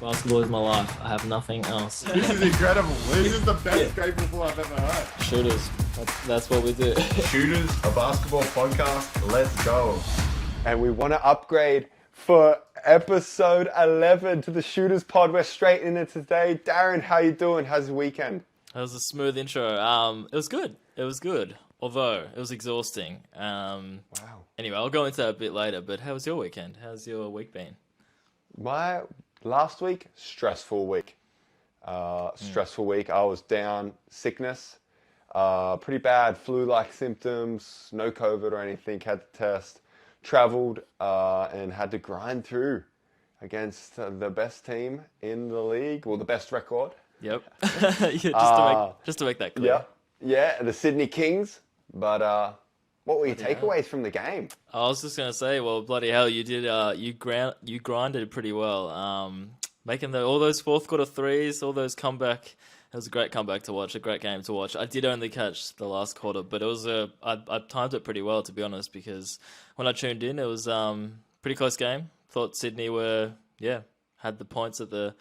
Basketball is my life. I have nothing else. This is incredible. This is the best great football I've ever heard. Shooters. That's what we do. Shooters, a basketball podcast. Let's go. And we want to upgrade for episode 11 to the Shooters pod. We're straight in it today. Darren, how you doing? How's your weekend? That was a smooth intro. It was good. It was good. Although, it was exhausting. Wow. Anyway, I'll go into that a bit later, but how was your weekend? How's your week been? My last week, stressful week. Stressful week. I was down, sickness, pretty bad flu-like symptoms, no COVID or anything, had to test, traveled, and had to grind through against the best team in the league, well, the best record. Yep. Yeah, just to make that clear. Yeah, the Sydney Kings. But what were your takeaways from the game? I was just gonna say, well, bloody hell, you did. You grinded pretty well. Making all those fourth quarter threes, all those comeback. It was a great comeback to watch, a great game to watch. I did only catch the last quarter, but it was I timed it pretty well, to be honest, because when I tuned in, it was pretty close game. Thought Sydney had the points at the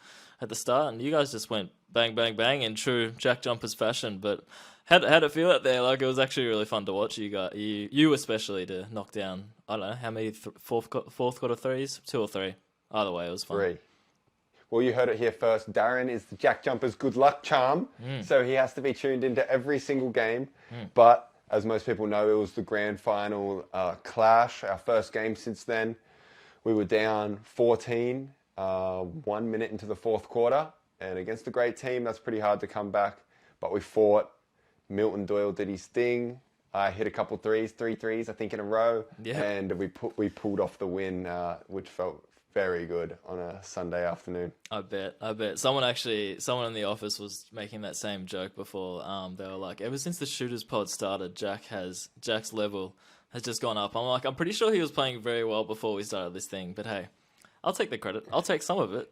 start, and you guys just went bang bang bang in true JackJumpers fashion. But how'd it feel out there? Like, it was actually really fun to watch. You especially, to knock down, I don't know how many fourth quarter threes, 2 or 3. Either way, it was fun. 3. Well, you heard it here first. Darren is the JackJumpers' good luck charm, so he has to be tuned into every single game. But as most people know, it was the grand final clash, our first game since then. We were down 14, 1 minute into the fourth quarter, and against a great team, that's pretty hard to come back. But we fought. Milton Doyle did his thing. I hit a couple threes, 3 threes, I think, in a row, and we pulled off the win, which felt very good on a Sunday afternoon. I bet. Someone in the office was making that same joke before. They were like, ever since the Shooters pod started, Jack's level has just gone up. I'm like, I'm pretty sure he was playing very well before we started this thing, but hey, I'll take the credit. I'll take some of it.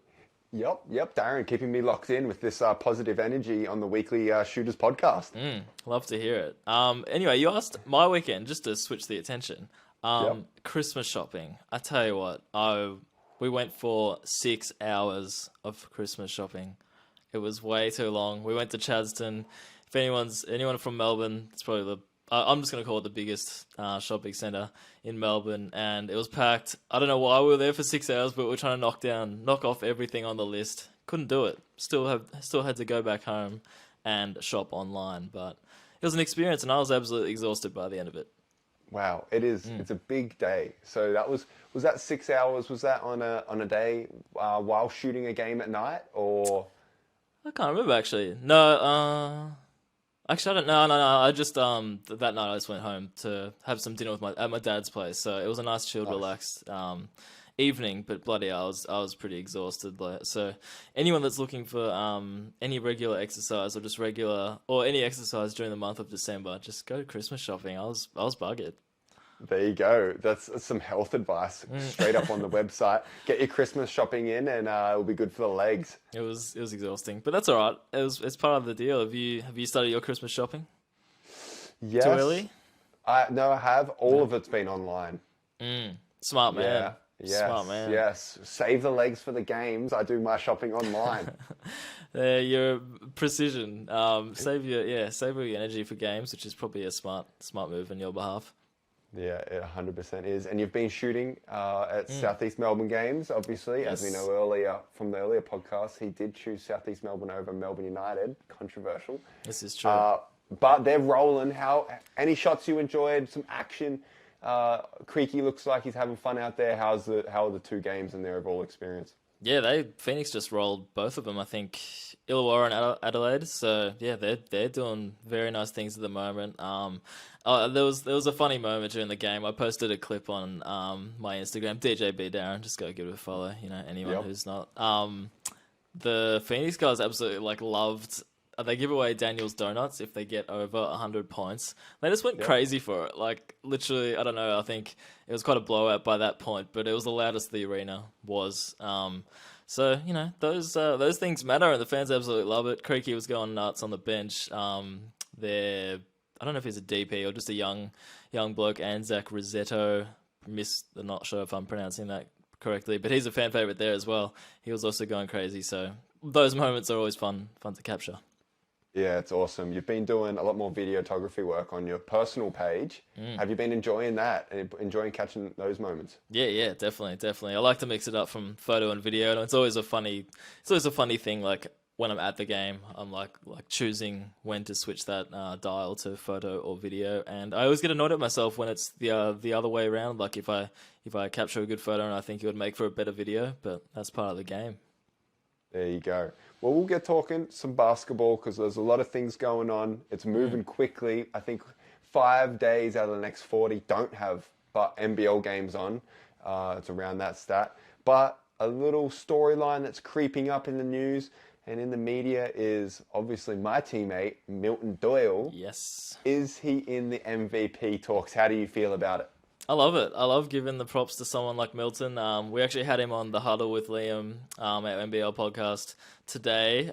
Yep, Darren, keeping me locked in with this positive energy on the weekly Shooters podcast. Love to hear it. Anyway, you asked my weekend, just to switch the attention. Christmas shopping. I tell you what, we went for 6 hours of Christmas shopping. It was way too long. We went to Chadstone. If anyone from Melbourne, it's probably I'm just going to call it the biggest shopping centre in Melbourne, and it was packed. I don't know why we were there for 6 hours, but we were trying to knock off everything on the list. Couldn't do it. Still had to go back home and shop online, but it was an experience, and I was absolutely exhausted by the end of it. Wow, it is. It's a big day. So was that 6 hours? Was that on a day while shooting a game at night, or? I can't remember actually. No, actually I don't know. No. I just that night I just went home to have some dinner at my dad's place. So it was a nice, chilled, relaxed evening. But bloody, I was pretty exhausted. So anyone that's looking for any regular exercise or any exercise during the month of December, just go Christmas shopping. I was buggered. There you go. That's some health advice straight up on the website. Get your Christmas shopping in, and it'll be good for the legs. It was exhausting, but that's all right. It's part of the deal. Have you started your Christmas shopping? Yes. Too early? No, I have. All of it's been online. Smart man. Yeah. Yes, Smart man. Yes. Save the legs for the games. I do my shopping online. Your precision. Save your energy for games, which is probably a smart move on your behalf. Yeah, it 100% is. And you've been shooting at Southeast Melbourne games, obviously. Yes. As we know earlier from the earlier podcast, he did choose Southeast Melbourne over Melbourne United. Controversial. This is true. But they're rolling. Any shots you enjoyed? Some action? Creaky looks like he's having fun out there. How are the 2 games and their overall experience? Yeah, Phoenix just rolled both of them. I think Illawarra and Adelaide. So yeah, they're doing very nice things at the moment. There was a funny moment during the game. I posted a clip on my Instagram, DJB Darren. Just go give it a follow. Anyone who's not. The Phoenix guys absolutely loved. They give away Daniel's Donuts if they get over 100 points. They just went crazy for it. Literally, I don't know, I think it was quite a blowout by that point, but it was the loudest the arena was. So, those things matter, and the fans absolutely love it. Creaky was going nuts on the bench. I don't know if he's a DP or just a young bloke, Anzac Rosetto. I'm not sure if I'm pronouncing that correctly. But he's a fan favorite there as well. He was also going crazy. So those moments are always fun to capture. Yeah, it's awesome. You've been doing a lot more videography work on your personal page. Have you been enjoying that and enjoying catching those moments? Yeah, definitely. I like to mix it up from photo and video, and it's always a funny thing. Like when I'm at the game, I'm like choosing when to switch that dial to photo or video, and I always get annoyed at myself when it's the other way around. Like if I capture a good photo and I think it would make for a better video, but that's part of the game. There you go. Well, we'll get talking some basketball because there's a lot of things going on. It's moving quickly. I think 5 days out of the next 40 don't have but NBL games on. It's around that stat. But a little storyline that's creeping up in the news and in the media is obviously my teammate, Milton Doyle. Yes. Is he in the MVP talks? How do you feel about it? I love it. I love giving the props to someone like Milton. We actually had him on the Huddle with Liam, our NBL podcast today.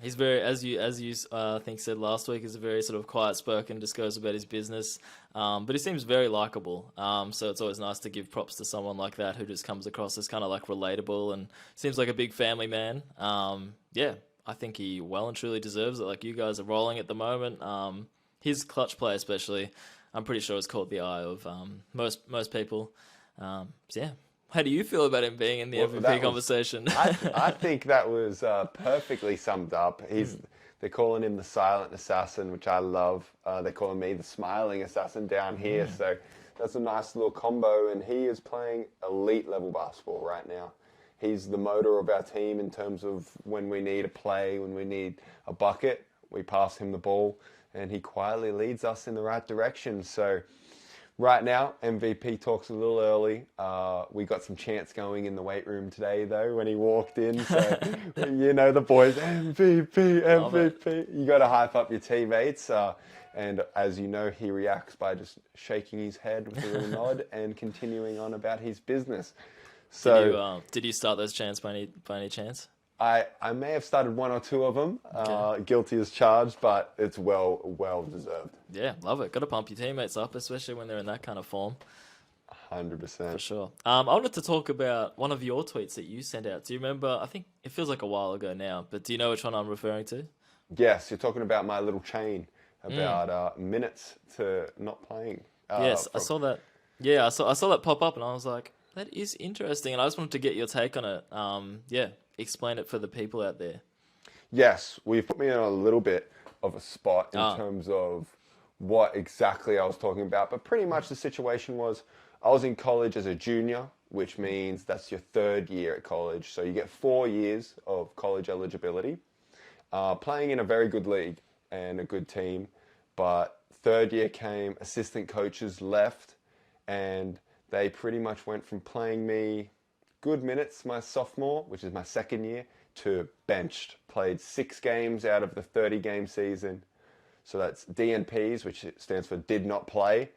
He's very, as you I think said last week, is a very sort of quiet spoken, just goes about his business. But he seems very likable. So it's always nice to give props to someone like that who just comes across as kind of like relatable and seems like a big family man. Yeah, I think he well and truly deserves it. Like you guys are rolling at the moment. His clutch play especially, I'm pretty sure it's caught the eye of most people. So yeah, how do you feel about him being in the MVP conversation? I think that was perfectly summed up. They're calling him the silent assassin, which I love. They're calling me the smiling assassin down here. So that's a nice little combo. And he is playing elite level basketball right now. He's the motor of our team in terms of when we need a play, when we need a bucket, we pass him the ball. And he quietly leads us in the right direction. So right now, MVP talks a little early. We got some chants going in the weight room today, though, when he walked in. So, you know, the boys, MVP. You got to hype up your teammates. And as you know, he reacts by just shaking his head with a little nod and continuing on about his business. So, did you start those chants by any chance? I may have started one or two of them, guilty as charged, but it's well deserved. Yeah, love it. Got to pump your teammates up, especially when they're in that kind of form. 100%. For sure. I wanted to talk about one of your tweets that you sent out. Do you remember? I think it feels like a while ago now, but do you know which one I'm referring to? Yes, you're talking about my little chain about minutes to not playing. Yes, I saw that. Yeah, I saw that pop up, and I was like, that is interesting, and I just wanted to get your take on it. Explain it for the people out there. Yes, we've put me in a little bit of a spot in terms of what exactly I was talking about. But pretty much the situation was I was in college as a junior, which means that's your third year at college. So you get 4 years of college eligibility, playing in a very good league and a good team. But third year came, assistant coaches left, and they pretty much went from playing me good minutes my sophomore, which is my second year, to benched. Played 6 games out of the 30-game season. So that's DNPs, which stands for did not play.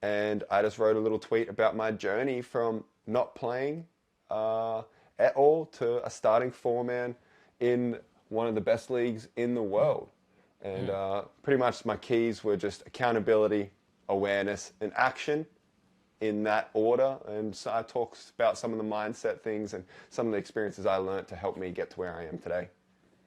And I just wrote a little tweet about my journey from not playing at all to a starting 4-man in one of the best leagues in the world. And pretty much my keys were just accountability, awareness, and action. In that order, and so I talk about some of the mindset things and some of the experiences I learned to help me get to where I am today.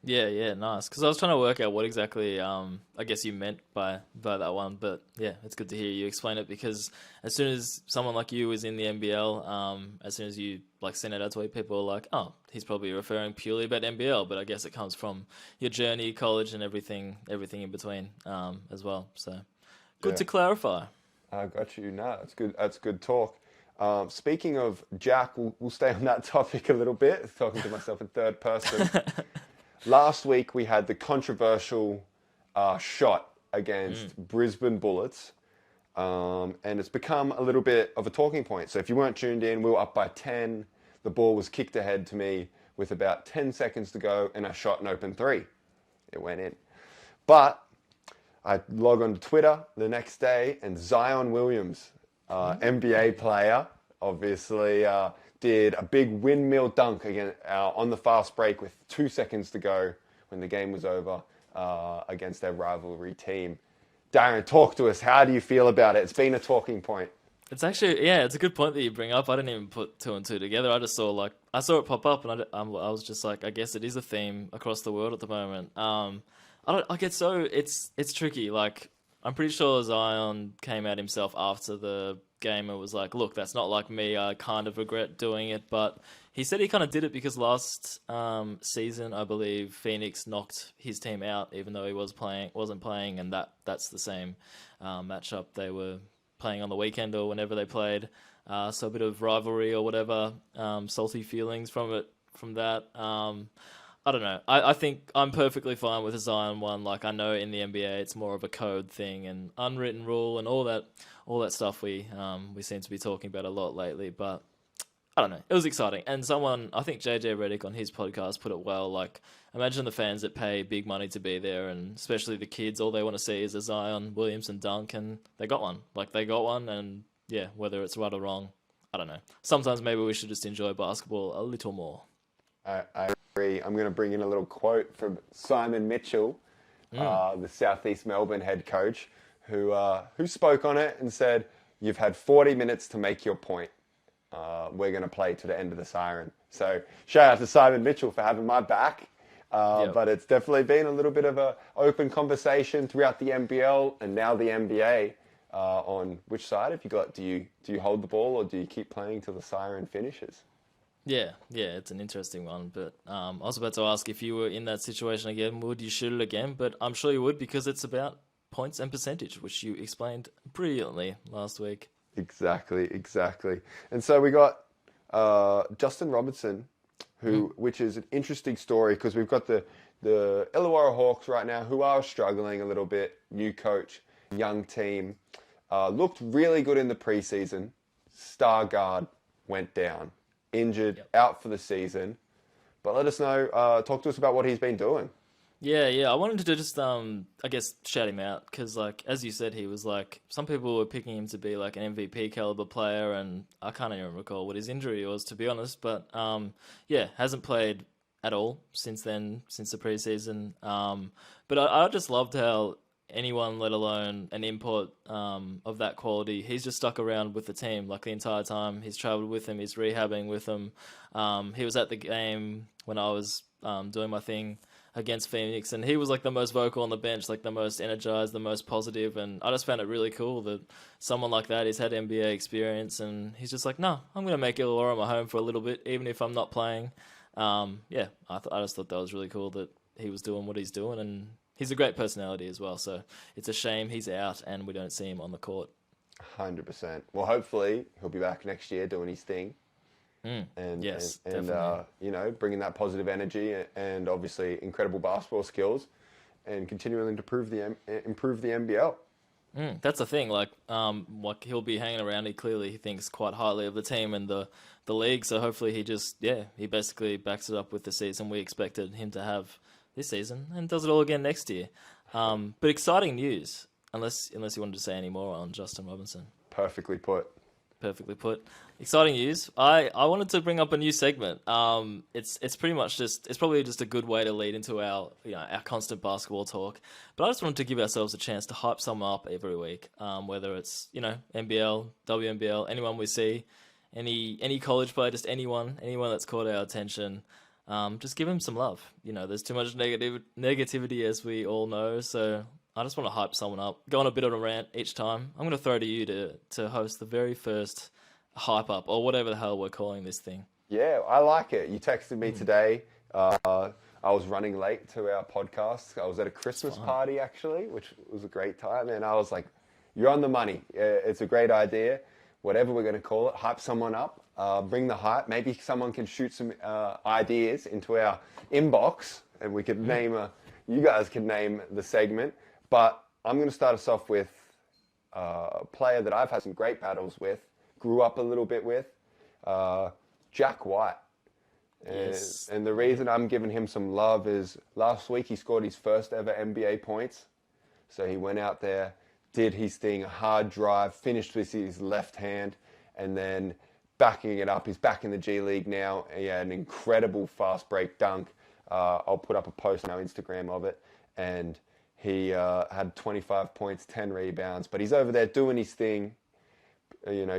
Yeah, nice. Because I was trying to work out what exactly I guess you meant by that one, but yeah, it's good to hear you explain it because as soon as someone like you is in the NBL, as soon as you like send it out to people are like, oh, he's probably referring purely about NBL, but I guess it comes from your journey, college, and everything in between as well. So good to clarify. I got you. No, that's good. That's good talk. Speaking of Jack, we'll stay on that topic a little bit, talking to myself in third person. Last week, we had the controversial shot against Brisbane Bullets, and it's become a little bit of a talking point. So if you weren't tuned in, we were up by 10. The ball was kicked ahead to me with about 10 seconds to go, and I shot an open 3. It went in. But I log on to Twitter the next day, and Zion Williams, NBA player, obviously did a big windmill dunk again on the fast break with 2 seconds to go when the game was over against their rivalry team. Darren, talk to us. How do you feel about it? It's been a talking point. It's actually, yeah, it's a good point that you bring up. I didn't even put two and two together. I just saw I saw it pop up, and I was just like, I guess it is a theme across the world at the moment. I don't, I get so it's tricky. Like, I'm pretty sure Zion came out himself after the game and was like, look, that's not like me. I kind of regret doing it, but he said he kind of did it because last season, I believe Phoenix knocked his team out, even though he wasn't playing, and that's the same matchup they were playing on the weekend or whenever they played. So a bit of rivalry or whatever, salty feelings from that. I don't know. I think I'm perfectly fine with a Zion one. Like, I know in the NBA it's more of a code thing and unwritten rule and all that stuff we seem to be talking about a lot lately. But I don't know. It was exciting. And someone, I think JJ Redick on his podcast put it well. Like, imagine the fans that pay big money to be there, and especially the kids, all they want to see is a Zion Williamson dunk, and they got one. Like, they got one, and yeah, whether it's right or wrong, I don't know. Sometimes maybe we should just enjoy basketball a little more. I agree. I'm going to bring in a little quote from Simon Mitchell, the Southeast Melbourne head coach, who spoke on it and said, "You've had 40 minutes to make your point. We're going to play to the end of the siren." So shout out to Simon Mitchell for having my back. Yep. But it's definitely been a little bit of a open conversation throughout the NBL and now the NBA on which side have you got? Do you hold the ball or do you keep playing till the siren finishes? Yeah, it's an interesting one. But I was about to ask if you were in that situation again, would you shoot it again? But I'm sure you would because it's about points and percentage, which you explained brilliantly last week. Exactly. And so we got Justin Robinson, which is an interesting story because we've got the Illawarra Hawks right now who are struggling a little bit. New coach, young team. Looked really good in the preseason. Star guard went down. Injured, out for the season. But let us know, talk to us about what he's been doing. Yeah. I wanted to just, I guess, shout him out because, like, as you said, he was like, some people were picking him to be like an MVP caliber player, and I can't even recall what his injury was, to be honest. But hasn't played at all since then, since the preseason. But I just loved how anyone, let alone an import of that quality, he's just stuck around with the team like the entire time. He's traveled with them, he's rehabbing with them. He was at the game when I was doing my thing against Phoenix, and he was like the most vocal on the bench, like the most energized, the most positive, and I just found it really cool that someone like that, he's had NBA experience, and he's just like, no, I'm going to make Illawarra my home for a little bit, even if I'm not playing. I just thought that was really cool that he was doing what he's doing, and he's a great personality as well, so it's a shame he's out and we don't see him on the court. 100%. Well, hopefully he'll be back next year doing his thing. Yes, and definitely. bringing that positive energy and obviously incredible basketball skills, and continuing to improve the NBL. That's the thing. Like he'll be hanging around. He thinks quite highly of the team and the league. So hopefully he basically backs it up with the season we expected him to have this season and does it all again next year. But exciting news, unless you wanted to say any more on Justin Robinson. Perfectly put. Exciting news. I wanted to bring up a new segment. It's pretty much it's probably just a good way to lead into our constant basketball talk. But I just wanted to give ourselves a chance to hype someone up every week. Whether it's NBL, WNBL, anyone we see, any college player, just anyone that's caught our attention. Just give him some love. There's too much negativity, as we all know. So I just want to hype someone up, go on a bit of a rant each time. I'm going to throw to you to host the very first hype up, or whatever the hell we're calling this thing. Yeah, I like it. You texted me today. I was running late to our podcast. I was at a Christmas party, actually, which was a great time. And I was like, you're on the money. It's a great idea. Whatever we're going to call it, hype someone up. Bring the hype. Maybe someone can shoot some ideas into our inbox, and we could you guys can name the segment. But I'm going to start us off with a player that I've had some great battles with, grew up a little bit with, Jack White. Yes. And the reason I'm giving him some love is last week he scored his first ever NBA points. So he went out there, did his thing, a hard drive, finished with his left hand, and then backing it up. He's back in the G League now. He had an incredible fast break dunk. I'll put up a post on our Instagram of it. And he had 25 points, 10 rebounds. But he's over there doing his thing,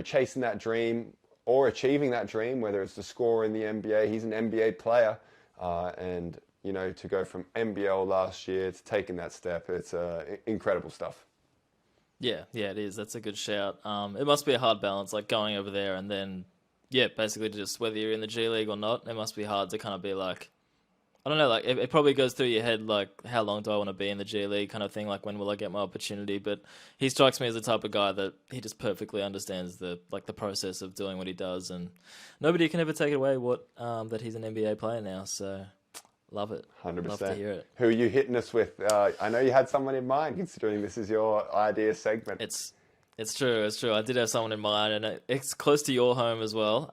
chasing that dream or achieving that dream, whether it's to score in the NBA. He's an NBA player, and to go from NBL last year to taking that step, it's incredible stuff. Yeah, it is. That's a good shout. It must be a hard balance, like going over there and then, basically just whether you're in the G League or not, it must be hard to kind of be like, I don't know, like it probably goes through your head like, how long do I want to be in the G League kind of thing, like when will I get my opportunity? But he strikes me as the type of guy that he just perfectly understands the process of doing what he does, and nobody can ever take away that he's an NBA player now. So love it. 100%. Love to hear it. Who are you hitting us with? I know you had someone in mind, considering this is your idea segment. It's true. I did have someone in mind, and it's close to your home as well.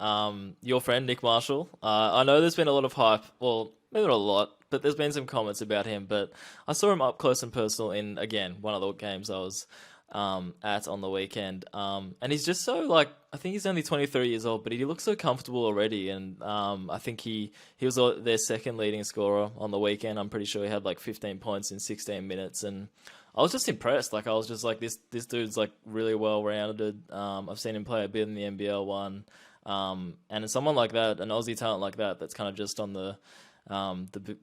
Your friend, Nick Marshall. I know there's been a lot of hype. Well, maybe not a lot, but there's been some comments about him. But I saw him up close and personal in, again, one of the games I was at on the weekend. And he's just so, like, I think he's only 23 years old, but he looks so comfortable already. And I think he was their second leading scorer on the weekend. I'm pretty sure he had like 15 points in 16 minutes. And I was just impressed. Like, I was just like, this dude's like really well-rounded. I've seen him play a bit in the NBL one. And someone like that, an Aussie talent like that, that's kind of just on the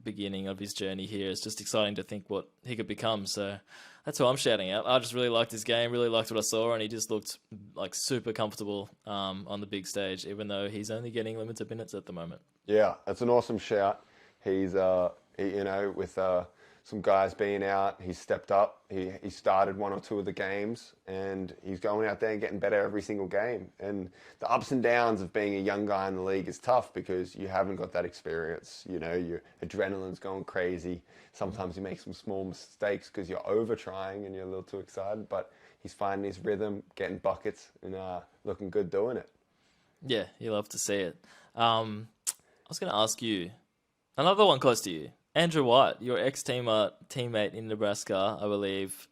beginning of his journey here, it's just exciting to think what he could become. So that's who I'm shouting out. I just really liked his game, really liked what I saw, and he just looked like super comfortable on the big stage, even though he's only getting limited minutes at the moment. Yeah, that's an awesome shout. He's with some guys being out, he's stepped up. He started one or two of the games, and he's going out there and getting better every single game. And the ups and downs of being a young guy in the league is tough because you haven't got that experience. Your adrenaline's going crazy. Sometimes you make some small mistakes because you're over trying and you're a little too excited. But he's finding his rhythm, getting buckets, and looking good doing it. Yeah, you love to see it. I was going to ask you another one close to you. Andrew White, your ex-teammate in Nebraska, I believe.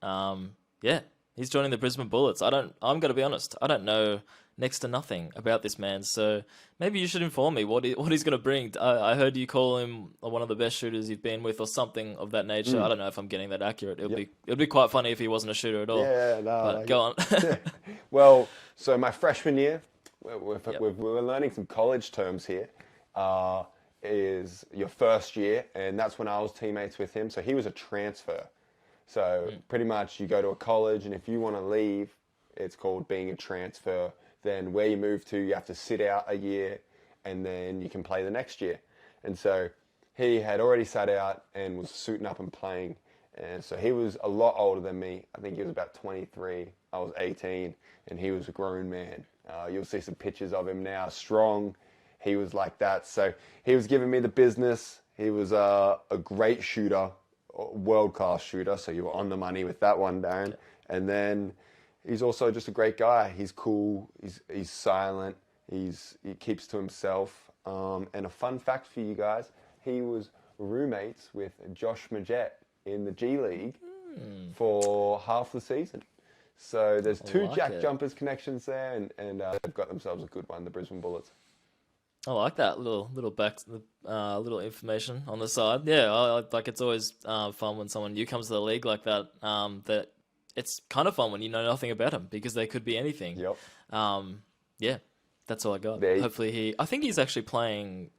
He's joining the Brisbane Bullets. I'm going to be honest, I don't know next to nothing about this man. So maybe you should inform me what he's going to bring. I heard you call him one of the best shooters you've been with, or something of that nature. I don't know if I'm getting that accurate. It'd be quite funny if he wasn't a shooter at all. Yeah, no. But go on. Well, so my freshman year, we're learning some college terms here. Is your first year, and that's when I was teammates with him. So he was a transfer. So pretty much you go to a college, and if you want to leave, it's called being a transfer. Then where you move to, you have to sit out a year, and then you can play the next year. And so he had already sat out and was suiting up and playing. And so he was a lot older than me. I think he was about 23. I was 18, and he was a grown man. You'll see some pictures of him now, strong. He was like that. So he was giving me the business. He was a great shooter, world-class shooter. So you were on the money with that one, Darren. Yeah. And then he's also just a great guy. He's cool. He's silent. He keeps to himself. And a fun fact for you guys, he was roommates with Josh Majette in the G League for half the season. So there's two JackJumpers connections there, and they've got themselves a good one, the Brisbane Bullets. I like that little information on the side. Yeah, I like it's always fun when someone new comes to the league like that. That it's kind of fun when you know nothing about them because they could be anything. Yep. Yeah, that's all I got. Hopefully I think he's actually playing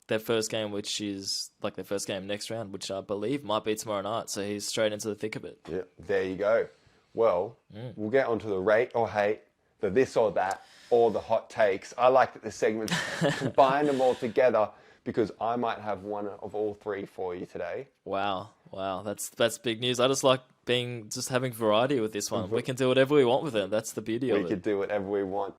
their first game, which is like their first game next round, which I believe might be tomorrow night. So he's straight into the thick of it. Yeah, there you go. Well, we'll get onto the rate or hate, the this or that, or the hot takes. I like that the segments combine them all together because I might have one of all three for you today. Wow, that's big news. I just like having variety with this one. We can do whatever we want with it. That's the beauty of it. We can do whatever we want.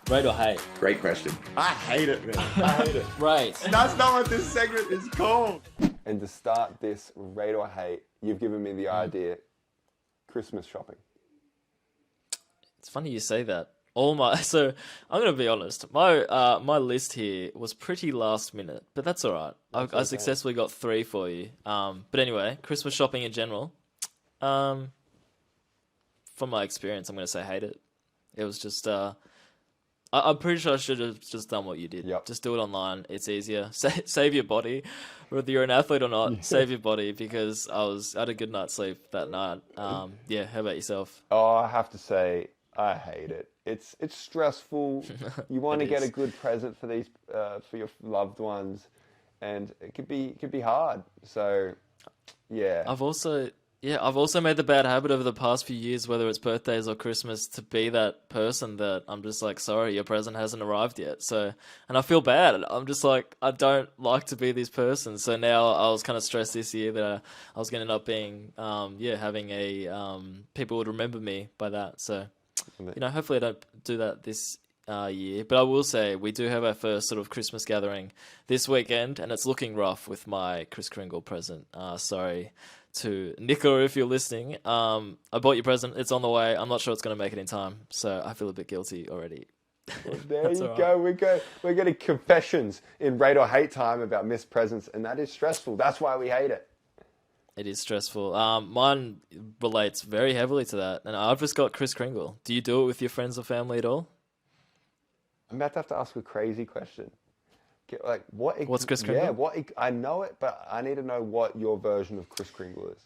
Rate or hate? Great question. I hate it, man. I hate it. Right. That's not what this segment is called. And to start this rate or hate, you've given me the idea. Christmas shopping. It's funny you say that. So I'm gonna be honest. My list here was pretty last minute, but that's all right. I successfully got 3 for you. But anyway, Christmas shopping in general. From my experience, I'm gonna say hate it. It was just I'm pretty sure I should have just done what you did. Yep. Just do it online. It's easier. Save your body, whether you're an athlete or not. Save your body because I had a good night's sleep that night. Yeah. How about yourself? Oh, I have to say, I hate it. It's stressful. You want to It get a is. good present for these for your loved ones, and it could be hard. So yeah, I've also made the bad habit over the past few years, whether it's birthdays or Christmas, to be that person that I'm just like, sorry, your present hasn't arrived yet. So, and I feel bad. I'm just like, I don't like to be this person. So now I was kind of stressed this year that I was going to end up being, having people would remember me by that. So, hopefully I don't do that this year. But I will say we do have our first sort of Christmas gathering this weekend, and it's looking rough with my Kris Kringle present. Sorry to Nicola if you're listening. I bought your present. It's on the way. I'm not sure it's going to make it in time, so I feel a bit guilty already. well, there That's you all go. We're getting confessions in rate or hate time about missed presents, and that is stressful. That's why we hate it. It is stressful. Mine relates very heavily to that, and I've just got Kris Kringle. Do you do it with your friends or family at all? I'm about to have to ask a crazy question. Like what? What's Kris Kringle? Yeah, I know it, but I need to know what your version of Kris Kringle is.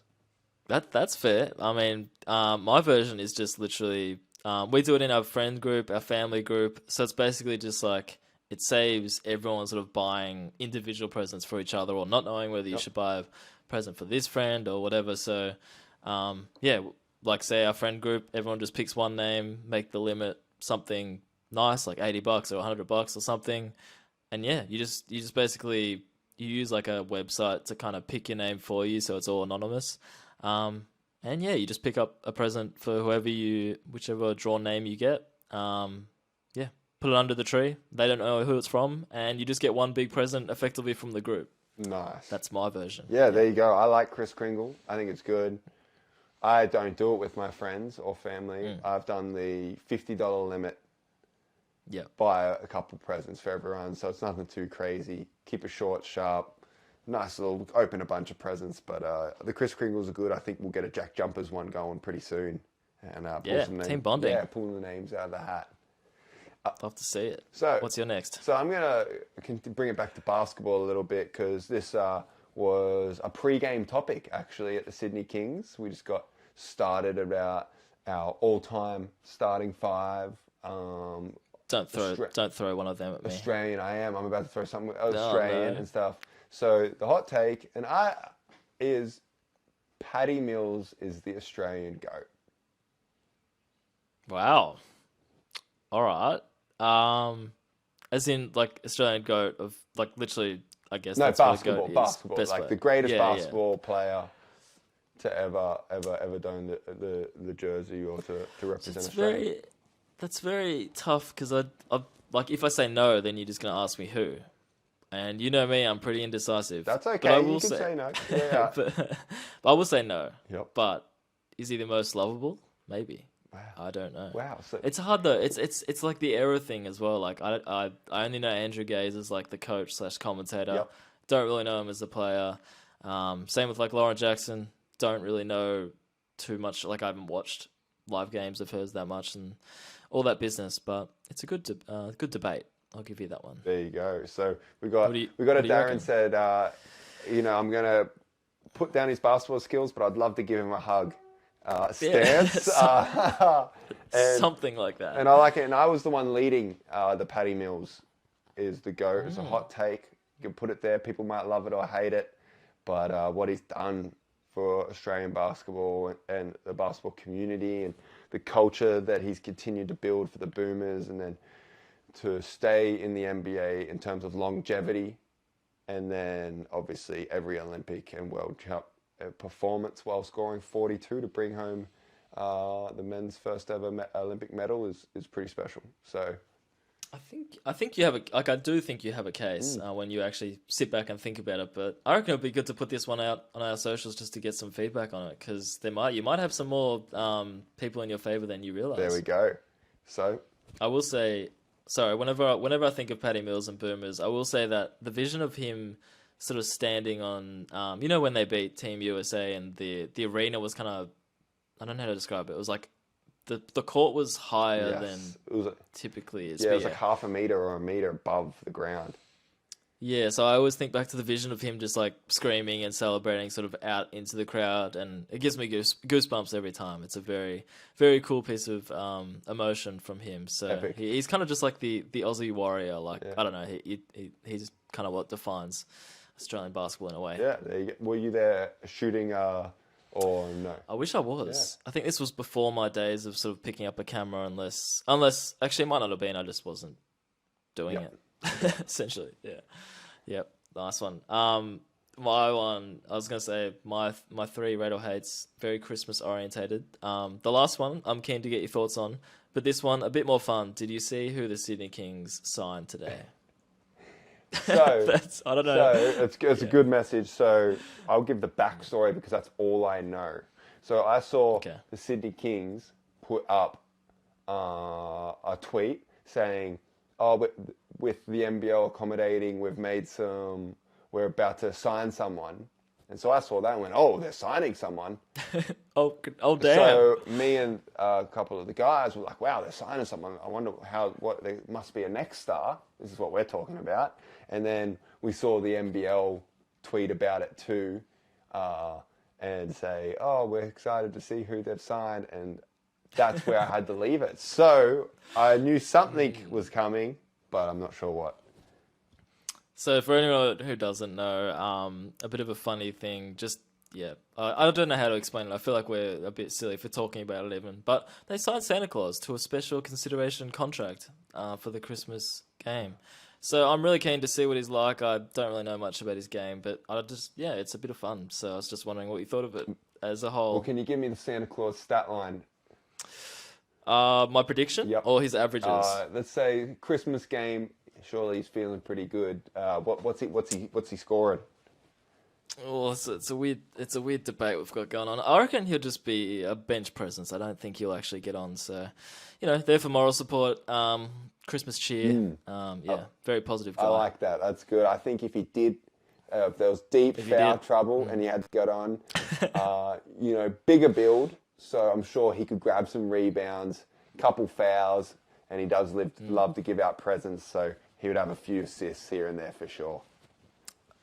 That's fair. I mean, my version is just literally we do it in our friend group, our family group. So it's basically just like it saves everyone sort of buying individual presents for each other or not knowing whether you should buy a present for this friend or whatever. So like say our friend group, everyone just picks one name, make the limit something nice like $80 or $100 or something. And yeah, you just basically you use like a website to kind of pick your name for you, so it's all anonymous. And yeah, you just pick up a present for whichever drawn name you get. Put it under the tree. They don't know who it's from, and you just get one big present effectively from the group. Nice. That's my version. Yeah, there you go. I like Kris Kringle. I think it's good. I don't do it with my friends or family. I've done the $50 limit. Yeah. Buy a couple presents for everyone, so it's nothing too crazy. Keep it short, sharp. Nice little, open a bunch of presents. But the Kris Kringles are good. I think we'll get a JackJumpers one going pretty soon. And team bonding. Yeah, pulling the names out of the hat. Love to see it. So, what's your next? So I'm going to bring it back to basketball a little bit because this was a pre-game topic, actually, at the Sydney Kings. We just got started about our all-time starting five. Don't throw one of them at me. Australian, I'm about to throw something Australian and stuff. So the hot take, is Patty Mills is the Australian GOAT. Wow. All right. As in like Australian GOAT of like literally, I guess. No, that's basketball, what a GOAT is. like the greatest basketball player to ever don the jersey or to represent Australia. That's very tough because I like if I say no, then you're just gonna ask me who, and you know me, I'm pretty indecisive. That's okay. You can say no. Yeah. but I will say no. Yep. But is he the most lovable? Maybe. Wow. I don't know. Wow. So it's hard though. It's like the era thing as well. Like I only know Andrew Gaze as like the coach / commentator. Yep. Don't really know him as a player. Same with like Lauren Jackson. Don't really know too much. Like I haven't watched live games of hers that much and all that business. But it's a good debate. I'll give you that one. There you go. So we got a Darren Darren said, I'm gonna put down his basketball skills, but I'd love to give him a hug. Stance. Something like that. And I like it. And I was the one leading the Patty Mills is the GOAT. It's a hot take. You can put it there. People might love it or hate it. But what he's done for Australian basketball and the basketball community and the culture that he's continued to build for the Boomers and then to stay in the NBA in terms of longevity and then obviously every Olympic and World Cup performance while scoring 42 to bring home the men's first ever Olympic medal is pretty special. So I think you have I do think you have a case when you actually sit back and think about it. But I reckon it'd be good to put this one out on our socials just to get some feedback on it because you might have some more people in your favor than you realize. There we go. So I will say, sorry, whenever I think of Patty Mills and Boomers, I will say that the vision of him sort of standing on, when they beat Team USA and the arena was kind of, I don't know how to describe it. It was like the court was higher than it was typically is. Yeah, it was like half a meter or a meter above the ground. Yeah, so I always think back to the vision of him just like screaming and celebrating sort of out into the crowd, and it gives me goosebumps every time. It's a very, very cool piece of emotion from him. So Epic. he's kind of just like the Aussie warrior. Like, Yeah. I don't know, he's kind of what defines Australian basketball in a way. Yeah, there you go. Were you there shooting or no? I wish I was. I think this was before my days of sort of picking up a camera, unless actually it might not have been. I just wasn't doing Yep. it. Essentially, yeah. Yep, nice one. My one, I was gonna say my three rate or hates, very Christmas orientated. The last one, I'm keen to get your thoughts on, but this one a bit more fun. Did you see who the Sydney Kings signed today? So I don't know. So it's a good message. So I'll give the backstory because that's all I know. So I saw the Sydney Kings put up a tweet saying, "Oh, with the NBL accommodating, we're about to sign someone." And so I saw that and went, "Oh, they're signing someone." Oh, damn. So me and a couple of the guys were like, "Wow, they're signing someone. I wonder there must be a next star." This is what we're talking about. And then we saw the NBL tweet about it too, and say, "Oh, we're excited to see who they've signed." And that's where I had to leave it. So I knew something was coming, but I'm not sure what. So for anyone who doesn't know, a bit of a funny thing, I don't know how to explain it. I feel like we're a bit silly for talking about it even, but they signed Santa Claus to a special consideration contract for the Christmas game. So I'm really keen to see what he's like. I don't really know much about his game, but it's a bit of fun. So I was just wondering what you thought of it as a whole. Well, can you give me the Santa Claus stat line? My prediction? Yep. Or his averages? Let's say Christmas game. Surely he's feeling pretty good. What's he scoring? Oh, it's a weird debate we've got going on. I reckon he'll just be a bench presence. I don't think he'll actually get on. So, there for moral support, Christmas cheer. Very positive guy. I like that. That's good. I think if he did, if there was deep foul trouble and he had to get on, bigger build. So I'm sure he could grab some rebounds, couple fouls, and he does love to give out presents. So he would have a few assists here and there for sure.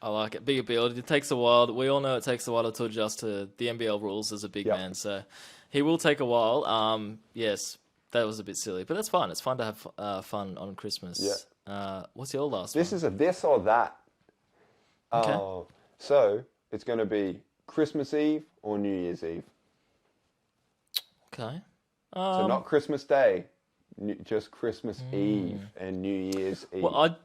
I like it. Bigger build. It takes a while. We all know it takes a while to adjust to the NBL rules as a big man. So he will take a while. Yes, that was a bit silly, but that's fun. It's fun to have fun on Christmas. Yeah. What's your last one? This is a this or that. Okay. So it's going to be Christmas Eve or New Year's Eve. Okay. So not Christmas Day, just Christmas Eve and New Year's Eve. Well,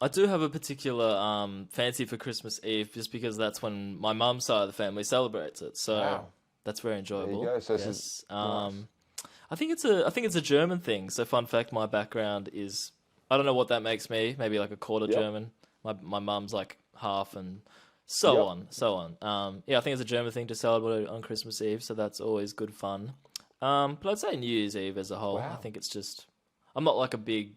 I do have a particular fancy for Christmas Eve, just because that's when my mum's side of the family celebrates it. So that's very enjoyable. There you go. So yes. Nice. I think it's a German thing. So fun fact, my background is, I don't know what that makes me. Maybe like a quarter German. My mum's like half, and so on. I think it's a German thing to celebrate on Christmas Eve. So that's always good fun. But I'd say New Year's Eve as a whole. I think it's just, I'm not like a big,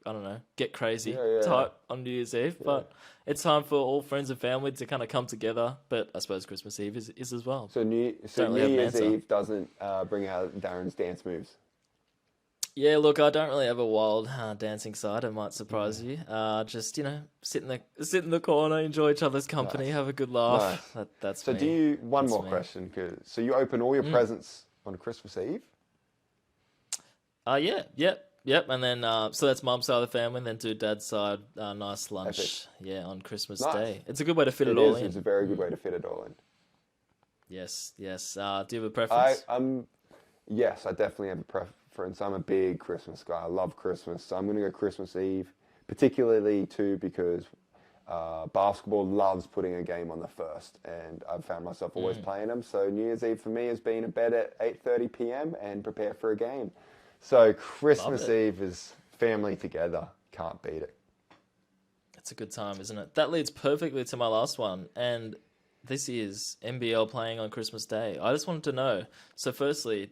I don't know, get crazy type on New Year's Eve, but it's time for all friends and family to kind of come together. But I suppose Christmas Eve is as well. So New Year's Eve doesn't bring out Darren's dance moves. Yeah, look, I don't really have a wild dancing side. It might surprise you. Just sit in the corner, enjoy each other's company, have a good laugh. Nice. That's so. Me. Do you That's more me. question? So you open all your presents on Christmas Eve? Yep. And then so that's mum's side of the family, and then do dad's side nice lunch. Epic. Yeah, on Christmas Nice. Day. It's a good way to fit it all in. It's a very good way to fit it all in. Yes. Do you have a preference? Yes, I definitely have a preference. I'm a big Christmas guy. I love Christmas, so I'm going to go Christmas Eve, particularly too because basketball loves putting a game on the first, and I've found myself always playing them. So New Year's Eve for me has been in bed at 8:30 p.m. and prepare for a game. So Christmas Eve is family together. Can't beat it. It's a good time, isn't it? That leads perfectly to my last one, and this is NBL playing on Christmas Day. I just wanted to know. So firstly,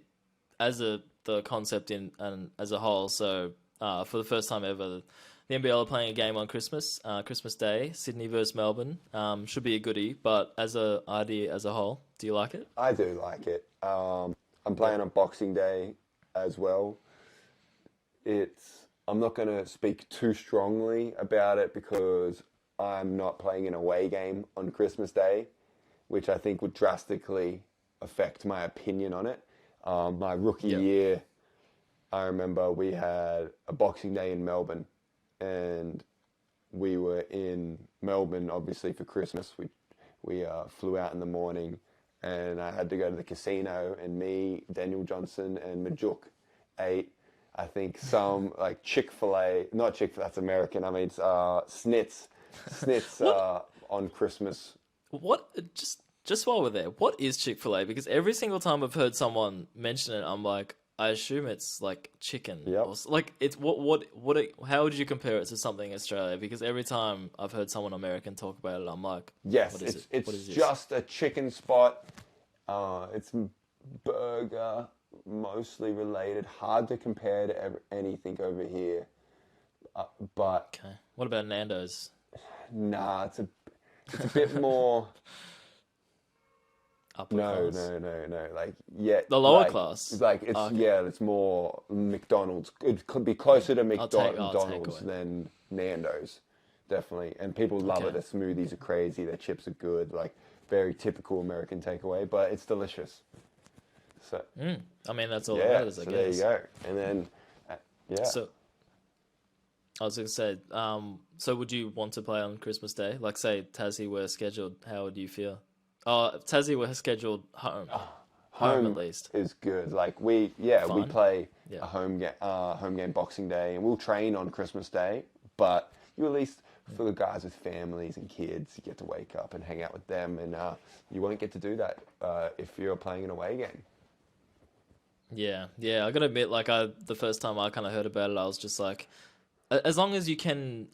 as the concept and as a whole, so for the first time ever, the NBL are playing a game on Christmas Day, Sydney versus Melbourne. Should be a goodie, but as a idea as a whole, do you like it? I do like it. I'm playing on Boxing Day as well. It's I'm not going to speak too strongly about it because I'm not playing an away game on Christmas Day, which I think would drastically affect my opinion on it. My rookie year, I remember we had a Boxing Day in Melbourne, and we were in Melbourne obviously for Christmas. We flew out in the morning, and I had to go to the casino, and me, Daniel Johnson, and Majuk ate, I think, some like Chick-fil-A, not Chick-fil-A, that's American. I mean, it's Snits on Christmas. What? Just while we're there, what is Chick-fil-A? Because every single time I've heard someone mention it, I'm like, I assume it's like chicken. Yep. Or, like it's how would you compare it to something in Australia? Because every time I've heard someone American talk about it, I'm like, yes, what is it? It's What is this? just a chicken spot. It's burger, mostly related. Hard to compare to anything over here. But Okay. What about Nando's? nah, it's a bit more. Upper No. class? Like, yeah, The lower like, class? Like it's it's more McDonald's. It could be closer to I'll take McDonald's away. than Nando's, definitely. And people love it. Okay. Their smoothies are crazy. Their chips are good. Like very typical American takeaway, but it's delicious. So I mean, that's all that yeah, matters, I so guess. there you go. And then yeah, So, I was going to say, so would you want to play on Christmas Day? Like, say, Tassie were scheduled, how would you feel? Oh, if Tassie were scheduled home. Home at least. is good. Like we Fine. play Yeah. a home game Boxing Day, and we'll train on Christmas Day. But you at least for the guys with families and kids, you get to wake up and hang out with them, and you won't get to do that if you're playing an away game. Yeah, I gotta admit, like, the first time I kind of heard about it, I was just like, as long as you can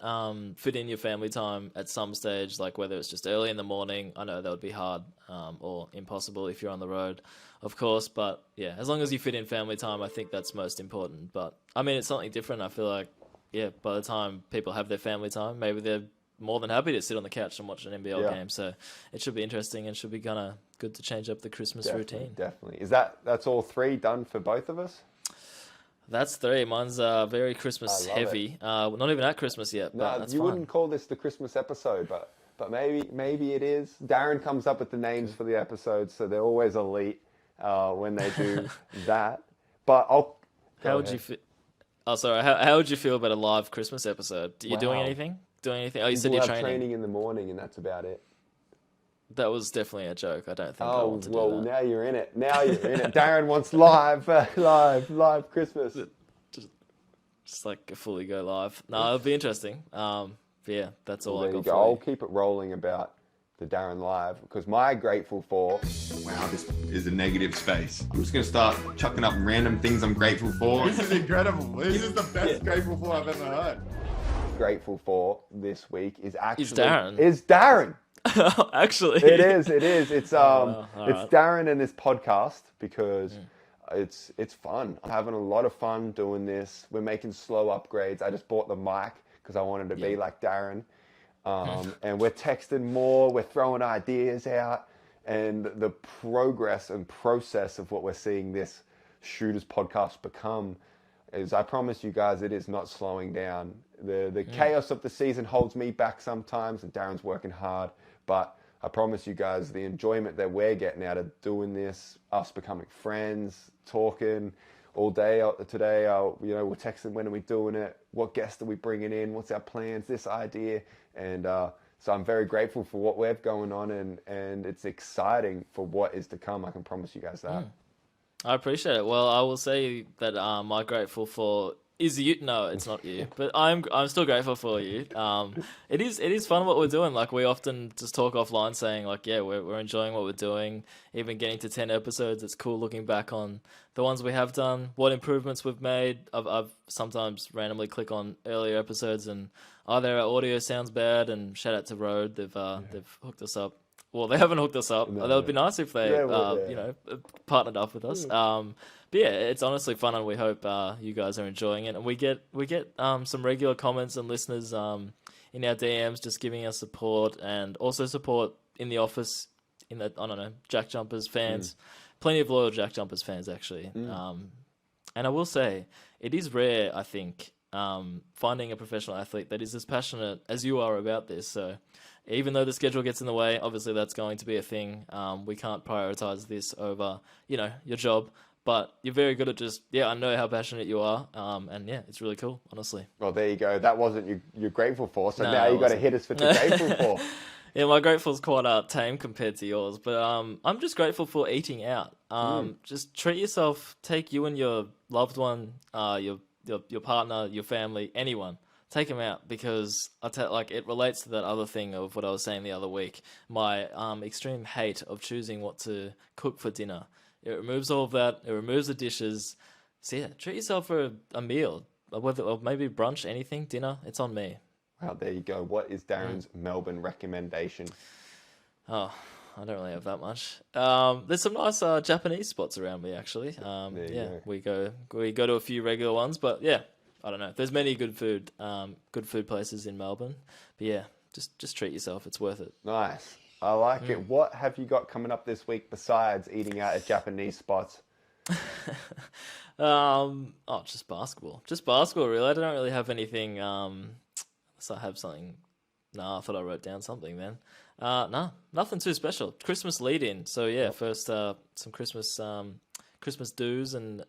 fit in your family time at some stage, like whether it's just early in the morning, I know that would be hard or impossible if you're on the road, of course. But yeah, as long as you fit in family time, I think that's most important. But I mean, it's something different. I feel like, yeah, by the time people have their family time, maybe they're more than happy to sit on the couch and watch an NBL game. So it should be interesting and should be kind of good to change up the Christmas routine. Definitely. That's all three done for both of us? That's three. Mine's very Christmas I love heavy. Not even at Christmas yet, but No, that's you fine. wouldn't call this the Christmas episode, but maybe it is. Darren comes up with the names for the episodes, so they're always elite when they do that. But How would you feel? Oh, sorry. How would you feel about a live Christmas episode? Are you doing Wow. anything? Doing anything? Oh, you said We'll you're have training. training in the morning, and that's about it. That was definitely a joke. I don't think I Oh want to well, do that. now you're in it. Darren wants live Christmas. Just like fully go live. No, it'll be interesting. But yeah, that's all There I you got go. for I'll you. keep it rolling about the Darren Live because my grateful for. Wow, this is a negative space. I'm just going to start chucking up random things I'm grateful for. This is incredible. This is the best grateful for I've ever heard. Grateful for this week is actually Darren. Is Darren. Actually, It is. It's all it's right. Darren and this podcast because it's fun. I'm having a lot of fun doing this. We're making slow upgrades. I just bought the mic because I wanted to be like Darren. And we're texting more. We're throwing ideas out, and the progress and process of what we're seeing this Shooters podcast become is, I promise you guys, it is not slowing down. The chaos of the season holds me back sometimes, and Darren's working hard. But I promise you guys, the enjoyment that we're getting out of doing this, us becoming friends, talking all day today, we're texting, when are we doing it? What guests are we bringing in? What's our plans? This idea. And so I'm very grateful for what we've going on, and it's exciting for what is to come. I can promise you guys that. I appreciate it. Well, I will say that my grateful for is you. No, it's not you, but I'm still grateful for you. It is fun what we're doing. Like, we often just talk offline saying like, yeah, we're enjoying what we're doing. Even getting to 10 episodes, it's cool looking back on the ones we have done, what improvements we've made. I've sometimes randomly click on earlier episodes and either our audio sounds bad, and shout out to Rode, they've hooked us up. Well, they haven't hooked us up. That would be nice if they, partnered up with us. But yeah, it's honestly fun, and we hope you guys are enjoying it. And we get some regular comments and listeners in our DMs just giving us support, and also support in the office, in the, I don't know, JackJumpers fans. Plenty of loyal JackJumpers fans, actually. And I will say, it is rare, I think, finding a professional athlete that is as passionate as you are about this. So even though the schedule gets in the way, obviously that's going to be a thing. We can't prioritize this over, your job. But you're very good at just, I know how passionate you are. And yeah, it's really cool, honestly. Well, there you go. That wasn't you're grateful for. So No, now it you got to wasn't. hit us for what you're grateful for. Yeah, my grateful's quite tame compared to yours. But I'm just grateful for eating out. Just treat yourself. Take you and your loved one, your partner, your family, anyone. Take them out because it relates to that other thing of what I was saying the other week. My extreme hate of choosing what to cook for dinner. It removes all of that. It removes the dishes. So yeah, treat yourself for a meal, or maybe brunch, anything, dinner. It's on me. Well, there you go. What is Darren's Melbourne recommendation? Oh, I don't really have that much. There's some nice Japanese spots around me actually. you we go to a few regular ones, but yeah, I don't know. There's many good food places in Melbourne. But yeah, just treat yourself. It's worth it. Nice. I like it. What have you got coming up this week besides eating out at Japanese spots? Just basketball. Just basketball, really. I don't really have anything. So I have something. I thought I wrote down something then. Nothing too special. Christmas lead in. So yeah, first some Christmas do's and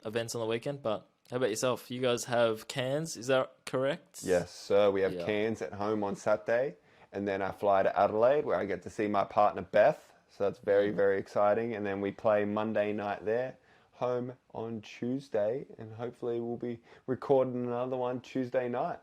events on the weekend. But how about yourself? You guys have Cairns, is that correct? Yes, sir. We have Cairns at home on Saturday, and then I fly to Adelaide where I get to see my partner Beth. So that's very, very exciting. And then we play Monday night there, home on Tuesday, and hopefully we'll be recording another one Tuesday night.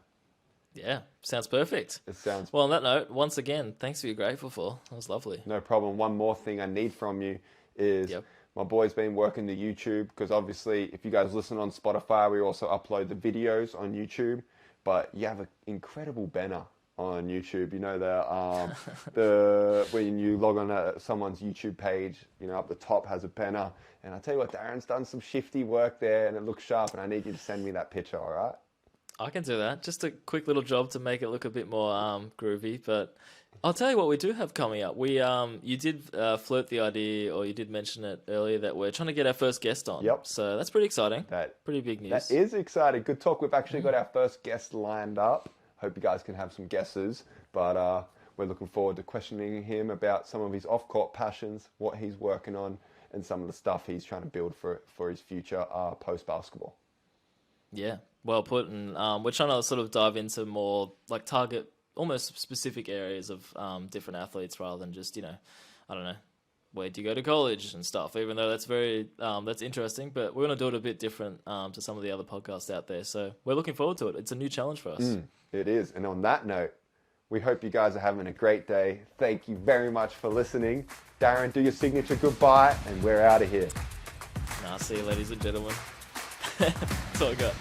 Yeah, sounds perfect. It sounds... Well, on that note, once again, thanks for your grateful for. That was lovely. No problem. One more thing I need from you is my boy's been working the YouTube, because obviously if you guys listen on Spotify, we also upload the videos on YouTube, but you have an incredible banner on YouTube. You know, the when you log on to someone's YouTube page, up the top has a banner. And I tell you what, Darren's done some shifty work there and it looks sharp, and I need you to send me that picture, all right? I can do that. Just a quick little job to make it look a bit more groovy. But I'll tell you what we do have coming up. You did float the idea, or you did mention it earlier, that we're trying to get our first guest on. Yep. So that's pretty exciting. Pretty big news. That is exciting. Good talk. We've actually got our first guest lined up. Hope you guys can have some guesses. But we're looking forward to questioning him about some of his off-court passions, what he's working on, and some of the stuff he's trying to build for his future post-basketball. Yeah. Well put, and we're trying to sort of dive into more like target, almost specific areas of different athletes rather than just, I don't know, where do you go to college and stuff, even though that's very, that's interesting, but we're going to do it a bit different to some of the other podcasts out there. So we're looking forward to it. It's a new challenge for us. It is. And on that note, we hope you guys are having a great day. Thank you very much for listening. Darren, do your signature goodbye, and we're out of here. See you, ladies and gentlemen. That's all I got.